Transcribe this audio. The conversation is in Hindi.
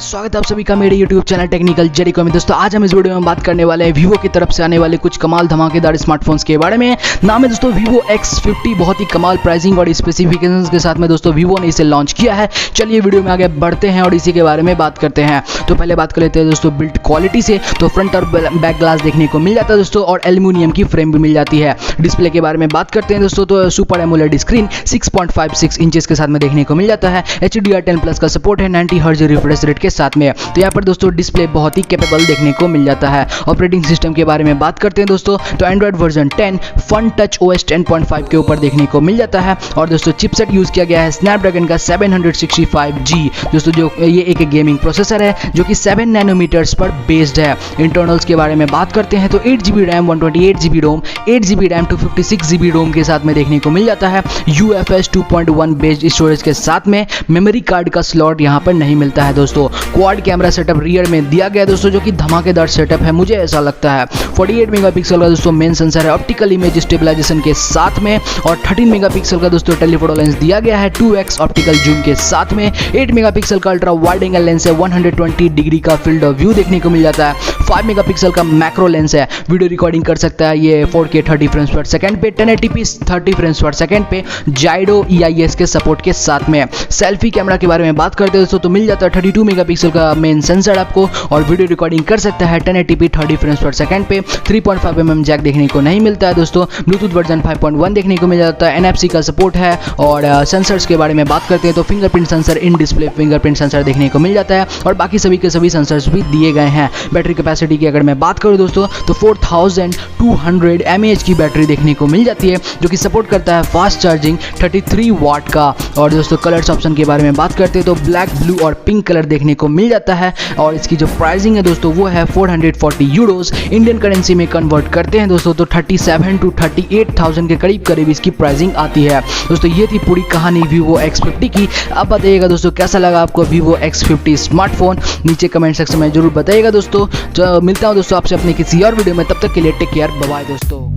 स्वागत है आप सभी का मेरे YouTube चैनल टेक्निकल जेरिको में। दोस्तों आज हम इस वीडियो में बात करने वाले हैं वीवो की तरफ से आने वाले कुछ कमाल धमाकेदार स्मार्टफोन्स के बारे में। नाम है दोस्तों VIVO X50। बहुत ही कमाल प्राइसिंग और स्पेसिफिकेशंस के साथ में दोस्तों वीवो ने इसे लॉन्च किया है। चलिए वीडियो में आगे बढ़ते हैं और इसी के बारे में बात करते हैं। तो पहले बात कर लेते हैं दोस्तों बिल्ड क्वालिटी से। तो फ्रंट और बैक ग्लास देखने को मिल जाता है दोस्तों और एल्यूमिनियम की फ्रेम भी मिल जाती है। डिस्प्ले के बारे में बात करते हैं दोस्तों तो सुपर एमोलेड स्क्रीन 6.56 इंचेस के साथ में देखने को मिल जाता है। HDR10+ का सपोर्ट है 90 हर्ट्ज रिफ्रेश रेट के साथ में। तो यहाँ पर दोस्तों डिस्प्ले बहुत ही कैपेबल देखने को मिल जाता है। ऑपरेटिंग सिस्टम के बारे में बात करते हैं दोस्तों तो Android version 10 Funtouch OS 10.5 के ऊपर देखने को मिल जाता है। और दोस्तों चिपसेट यूज किया गया है स्नैपड्रैगन का 765G दोस्तों, जो ये एक गेमिंग प्रोसेसर है जो कि 7 नैनोमीटर्स पर बेस्ड है। इंटरनल्स के बारे में बात करते हैं तो 8GB रैम 128GB रोम 8GB रैम 256GB रोम के साथ में देखने को मिल जाता है। UFS 2.1 बेस्ड स्टोरेज के साथ में मेमोरी कार्ड का स्लॉट यहाँ पर नहीं मिलता है दोस्तों। क्वाड कैमरा सेटअप रियर में दिया गया दोस्तों, जो कि धमाकेदार सेटअप है मुझे ऐसा लगता है। 48 मेगापिक्सल का दोस्तों मेन सेंसर है ऑप्टिकल इमेज स्टेबलाइजेशन के साथ में। और 13 मेगापिक्सल का दोस्तों टेलीफोटो लेंस दिया गया है 2x ऑप्टिकल जूम के साथ में। 8 मेगापिक्सल का अल्ट्रा वाइड एंगल लेंस है 120 डिग्री का फील्ड ऑफ व्यू देखने को मिल जाता है। 5 मेगापिक्सल का मैक्रो लेंस है, वीडियो रिकॉर्डिंग कर सकता है ये 4K 30 फ्रेम्स पर सेकंड पे 1080p 30 फ्रेम्स पर सेकंड पे जाइरो EIS के सपोर्ट के साथ में। सेल्फी कैमरा के बारे में बात करते हैं दोस्तों तो मिल जाता है 32 मेगापिक्सल का मेन सेंसर आपको और वीडियो रिकॉर्डिंग कर सकता है 1080p 30 फ्रेम्स पर सेकंड पे। 3.5mm जैक देखने को नहीं मिलता है दोस्तों। ब्लूटूथ वर्जन 5.1 देखने को मिल जाता है। NFC का सपोर्ट है। और सेंसर्स के बारे में बात करते हैं तो fingerprint sensor in display fingerprint sensor देखने को मिल जाता है और बाकी सभी के सभी सेंसर्स भी दिए गए हैं। बैटरी कैपेसिटी की अगर मैं बात करूं दोस्तों तो 4200 mAh की बैटरी देखने को मिल जाती है, जो कि सपोर्ट करता है फास्ट चार्जिंग 33 वाट का। और दोस्तों कलर्स ऑप्शन के बारे में बात करते हैं तो ब्लैक, ब्लू और पिंक कलर देखने को मिल जाता है। और इसकी जो प्राइसिंग है दोस्तों वो है 440 यूरोस। इंडियन करेंसी में कन्वर्ट करते हैं दोस्तों तो 37 to 38,000 के करीब इसकी प्राइसिंग आती है। दोस्तों ये थी पूरी कहानी VIVO X50 की। अब बताइएगा दोस्तों कैसा लगा आपको VIVO X50 स्मार्टफोन, नीचे कमेंट सेक्शन में जरूर बताइएगा दोस्तों। मिलता हूँ दोस्तों आपसे अपने किसी और वीडियो में, तब तक के लिए टेक केयर, बाय बाय दोस्तों।